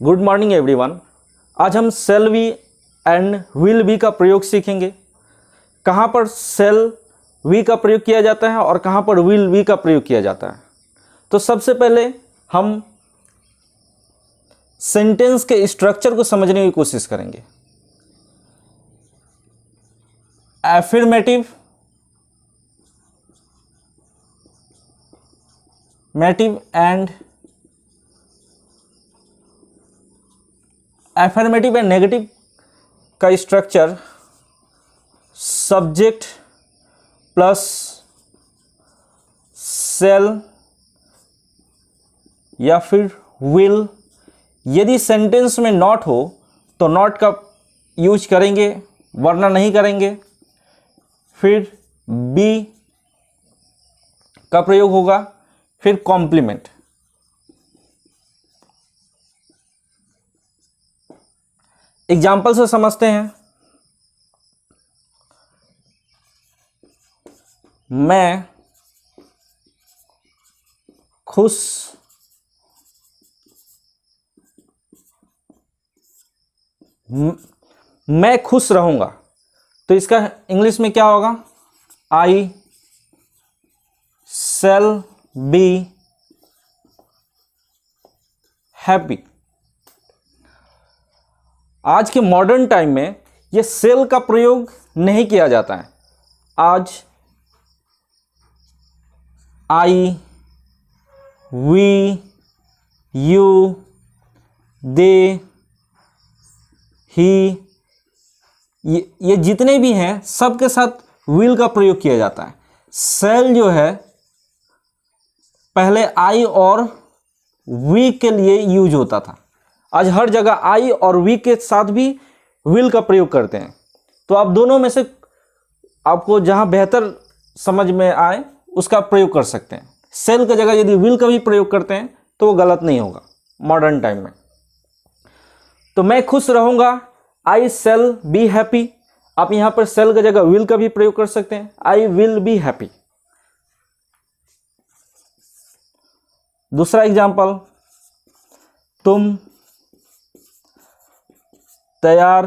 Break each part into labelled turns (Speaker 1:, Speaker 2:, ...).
Speaker 1: Good morning everyone. आज हम shall be and will be का प्रयोग सीखेंगे। कहाँ पर सेल वी का प्रयोग किया जाता है और कहाँ पर विल बी का प्रयोग किया जाता है। तो सबसे पहले हम सेंटेंस के स्ट्रक्चर को समझने की कोशिश करेंगे। एफर्मेटिव, एफर्मेटिव एंड नेगेटिव का स्ट्रक्चर सब्जेक्ट प्लस सेल या फिर विल। यदि सेंटेंस में नॉट हो तो नॉट का यूज करेंगे वरना नहीं करेंगे। फिर बी का प्रयोग होगा, फिर कॉम्प्लीमेंट। एग्जाम्पल से समझते हैं। मैं खुश मैं खुश रहूंगा, तो इसका इंग्लिश में क्या होगा? आई शैल बी हैप्पी। आज के मॉडर्न टाइम में यह सेल का प्रयोग नहीं किया जाता है। आज आई, वी, यू, दे, ही, ये जितने भी हैं सबके साथ विल का प्रयोग किया जाता है। सेल जो है पहले आई और वी के लिए यूज होता था। आज हर जगह आई और वी के साथ भी विल का प्रयोग करते हैं। तो आप दोनों में से आपको जहां बेहतर समझ में आए उसका प्रयोग कर सकते हैं। सेल की जगह यदि विल का भी प्रयोग करते हैं तो वो गलत नहीं होगा मॉडर्न टाइम में। तो मैं खुश रहूंगा, आई शैल बी हैप्पी। आप यहां पर सेल की जगह विल का भी प्रयोग कर सकते हैं, आई विल बी हैप्पी। दूसरा एग्जाम्पल, तुम तैयार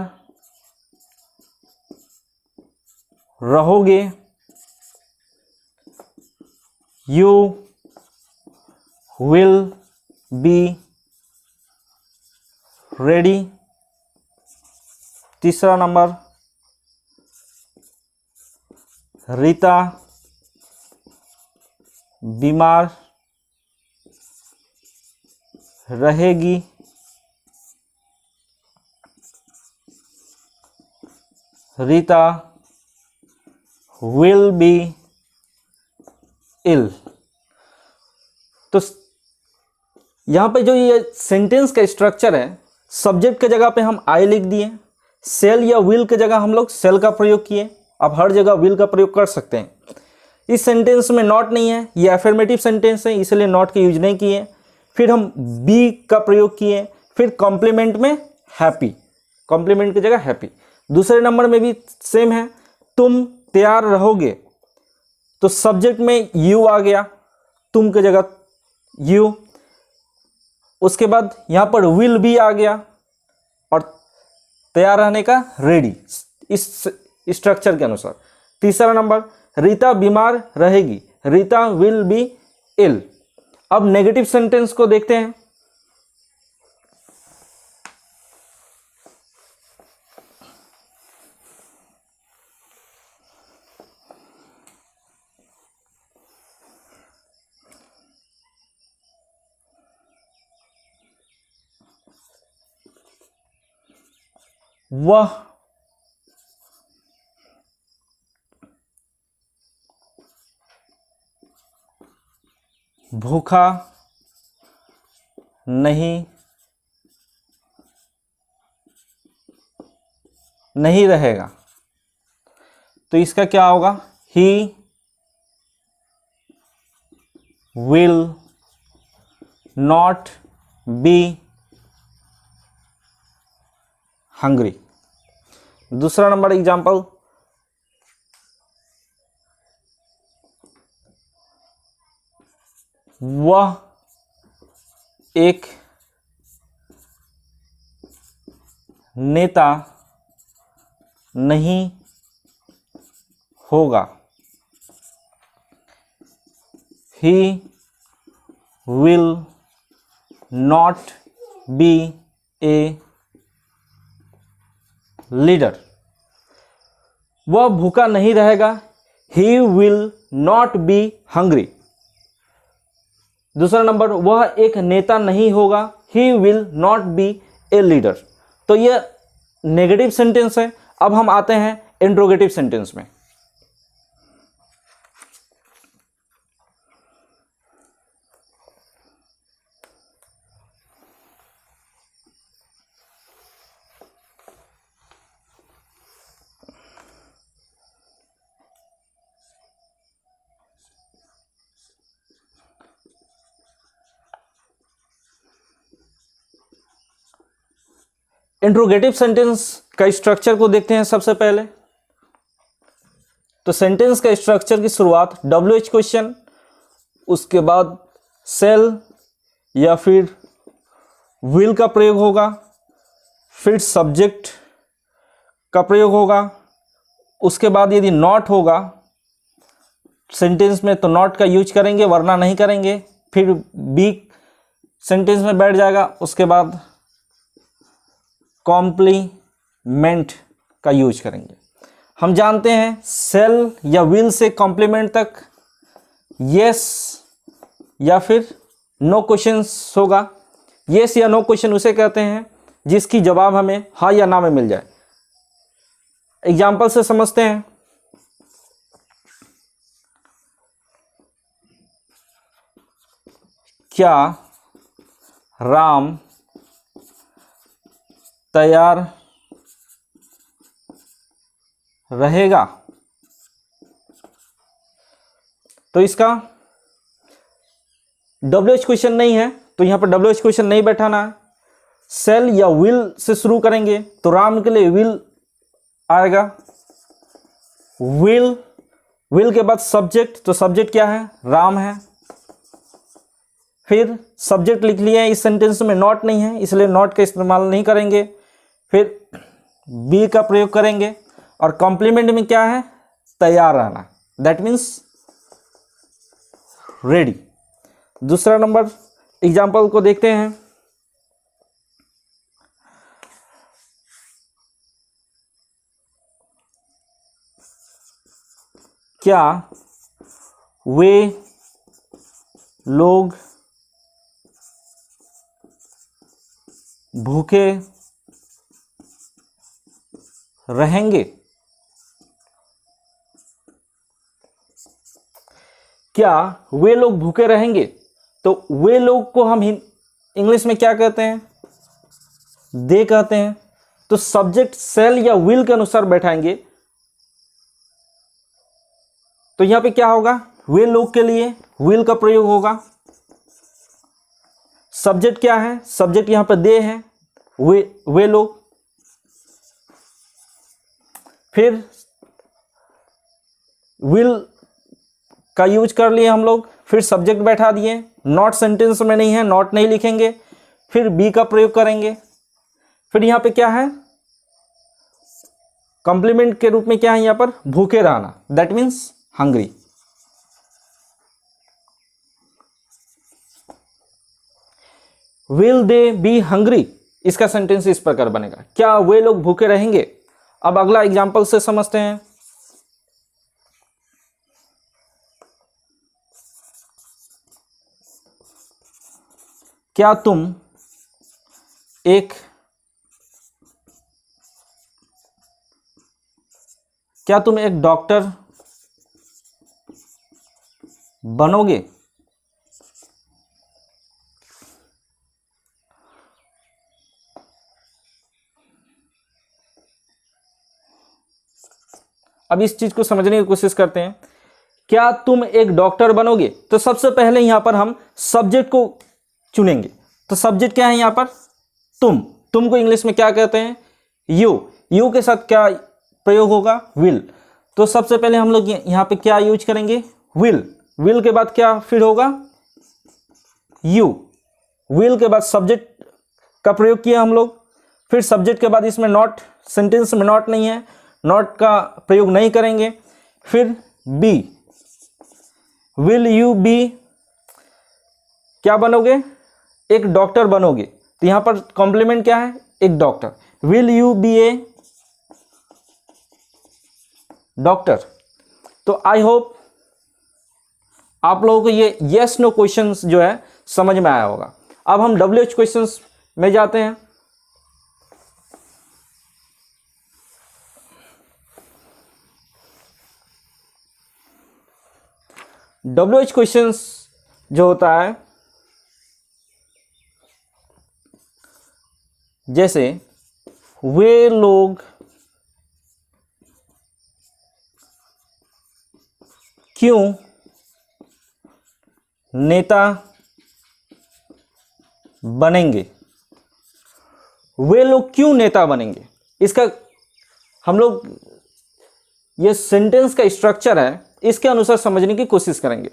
Speaker 1: रहोगे, यू विल बी रेडी। तीसरा नंबर, रीता बीमार रहेगी, रीता विल बी इल। तो यहां पे जो ये सेंटेंस का स्ट्रक्चर है, सब्जेक्ट के जगह पे हम आई लिख दिए, सेल या विल के जगह हम लोग सेल का प्रयोग किए। आप हर जगह विल का प्रयोग कर सकते हैं। इस सेंटेंस में नॉट नहीं है, ये एफर्मेटिव सेंटेंस है इसलिए नॉट के यूज नहीं किए। फिर हम बी का प्रयोग किए, फिर कॉम्प्लीमेंट में हैप्पी, कॉम्प्लीमेंट की जगह हैप्पी। दूसरे नंबर में भी सेम है, तुम तैयार रहोगे, तो सब्जेक्ट में यू आ गया, तुम की जगह यू। उसके बाद यहां पर विल बी आ गया और तैयार रहने का रेडी, इस स्ट्रक्चर के अनुसार। तीसरा नंबर, रीता बीमार रहेगी, रीता विल बी इल। अब नेगेटिव सेंटेंस को देखते हैं। वह भूखा नहीं रहेगा, तो इसका क्या होगा? He will not be hungry. दूसरा नंबर एग्जाम्पल, वह एक नेता नहीं होगा, he will not be a leader, वह भूखा नहीं रहेगा, he will not be hungry। दूसरा नंबर, वह एक नेता नहीं होगा, he will not be a leader। तो यह नेगेटिव सेंटेंस है। अब हम आते हैं इंट्रोगेटिव सेंटेंस में। इंट्रोगेटिव सेंटेंस का स्ट्रक्चर को देखते हैं सबसे पहले। तो सेंटेंस का स्ट्रक्चर की शुरुआत WH क्वेश्चन, उसके बाद सेल या फिर विल का प्रयोग होगा, फिर सब्जेक्ट का प्रयोग होगा, उसके बाद यदि नॉट होगा सेंटेंस में तो नॉट का यूज करेंगे वरना नहीं करेंगे, फिर बी सेंटेंस में बैठ जाएगा, उसके बाद कॉम्प्लीमेंट का यूज करेंगे। हम जानते हैं सेल या विल से कॉम्प्लीमेंट तक यस या फिर नो क्वेश्चन होगा। यस या नो क्वेश्चन उसे कहते हैं जिसकी जवाब हमें हाँ या ना में मिल जाए। एग्जाम्पल से समझते हैं। क्या राम तैयार रहेगा? तो इसका WH क्वेश्चन नहीं है तो यहां पर WH क्वेश्चन नहीं बैठाना है। सेल या विल से शुरू करेंगे तो राम के लिए विल आएगा। विल के बाद सब्जेक्ट, तो सब्जेक्ट क्या है? राम है। फिर सब्जेक्ट लिख लिया है, इस सेंटेंस में नॉट नहीं है इसलिए नॉट का इस्तेमाल नहीं करेंगे। फिर बी का प्रयोग करेंगे और कॉम्प्लीमेंट में क्या है? तैयार रहना, दैट मीन्स रेडी। दूसरा नंबर एग्जाम्पल को देखते हैं। क्या वे लोग भूखे रहेंगे? क्या वे लोग भूखे रहेंगे? तो वे लोग को हम इंग्लिश में क्या कहते हैं? दे कहते हैं। तो सब्जेक्ट सेल या विल के अनुसार बैठाएंगे तो यहां पे क्या होगा? वे लोग के लिए विल का प्रयोग होगा। सब्जेक्ट क्या है? सब्जेक्ट यहां पर दे है, वे लोग। फिर विल का यूज कर लिए हम लोग, फिर सब्जेक्ट बैठा दिए। नॉट सेंटेंस में नहीं है, नॉट नहीं लिखेंगे। फिर बी का प्रयोग करेंगे। फिर यहां पे क्या है? कॉम्प्लीमेंट के रूप में क्या है यहां पर? भूखे रहना, that means hungry. Will they be hungry, इसका सेंटेंस इस प्रकार बनेगा, क्या वे लोग भूखे रहेंगे? अब अगला एग्जाम्पल से समझते हैं। क्या तुम एक डॉक्टर बनोगे? अब इस चीज को समझने की कोशिश करते हैं। क्या तुम एक डॉक्टर बनोगे? तो सबसे पहले यहां पर हम सब्जेक्ट को चुनेंगे। तो सब्जेक्ट क्या है यहां पर? तुम को इंग्लिश में क्या कहते हैं? यू के साथ क्या प्रयोग होगा? विल। तो सबसे पहले हम लोग यहां पे क्या यूज करेंगे? विल के बाद क्या फिर होगा? यू। विल के बाद सब्जेक्ट का प्रयोग किया हम लोग फिर सब्जेक्ट के बाद इसमें नॉट, सेंटेंस में नॉट नहीं है, नॉट का प्रयोग नहीं करेंगे। फिर बी, विल यू बी, क्या बनोगे, एक डॉक्टर बनोगे, तो यहां पर कॉम्प्लीमेंट क्या है, एक doctor. Will you be a doctor. तो आई होप आप लोगों को ये यस नो क्वेश्चंस जो है समझ में आया होगा। अब हम WH क्वेश्चंस में जाते हैं। WH क्वेश्चंस जो होता है, जैसे वे लोग क्यों नेता बनेंगे, वे लोग क्यों नेता बनेंगे, इसका हम लोग ये सेंटेंस का स्ट्रक्चर है, इसके अनुसार समझने की कोशिश करेंगे।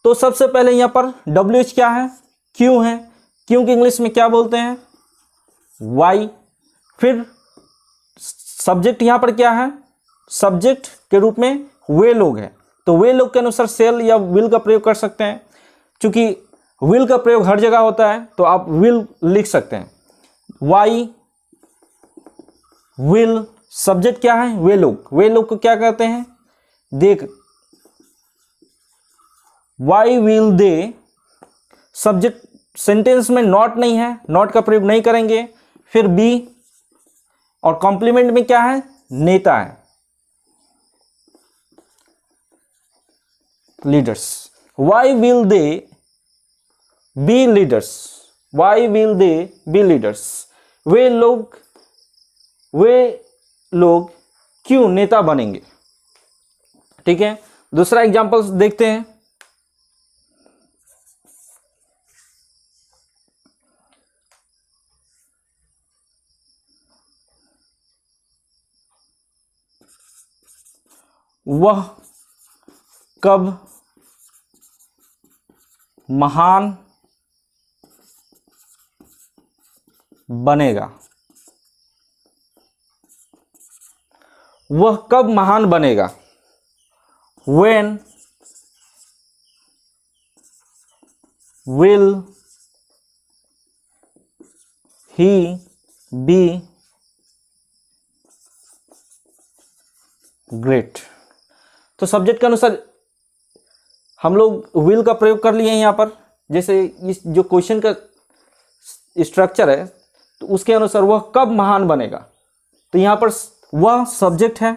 Speaker 1: तो सबसे पहले यहां पर WH क्या है, क्यों है, क्यों की इंग्लिश में क्या बोलते हैं, वाई। फिर सब्जेक्ट यहां पर क्या है, सब्जेक्ट के रूप में वे लोग हैं, तो वे लोग के अनुसार सेल या विल का प्रयोग कर सकते हैं। क्योंकि विल का प्रयोग हर जगह होता है तो आप विल लिख सकते हैं। वाई विल, सब्जेक्ट क्या है, वे लोग, वे लोग को क्या कहते हैं, देख, why will they, subject sentence में नॉट नहीं है, नॉट का प्रयोग नहीं करेंगे। फिर बी, और कॉम्प्लीमेंट में क्या है, नेता है, leaders. Why will they be leaders, why will they be leaders, वे लोग क्यों नेता बनेंगे। ठीक है, दूसरा एग्जांपल देखते हैं। वह कब महान बनेगा, वह कब महान बनेगा, when will he be great। तो सब्जेक्ट के अनुसार हम लोग विल का प्रयोग कर लिए हैं यहाँ पर। जैसे इस जो क्वेश्चन का स्ट्रक्चर है तो उसके अनुसार वह कब महान बनेगा, तो यहाँ पर वह सब्जेक्ट है,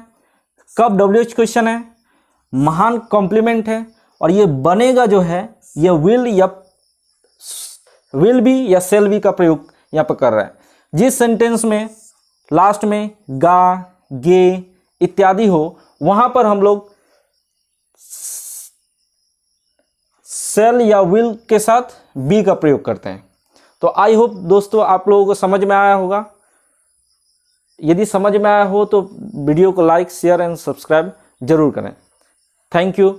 Speaker 1: कब WH क्वेश्चन है, महान कॉम्प्लीमेंट है, और ये बनेगा जो है ये विल बी या सेल बी का प्रयोग यहाँ पर कर रहा है। जिस सेंटेंस में लास्ट में गा, गे इत्यादि हो वहां पर हम लोग सेल या विल के साथ बी का प्रयोग करते हैं। तो आई होप दोस्तों आप लोगों को समझ में आया होगा। यदि समझ में आया हो तो वीडियो को लाइक, शेयर एंड सब्सक्राइब जरूर करें। Thank you.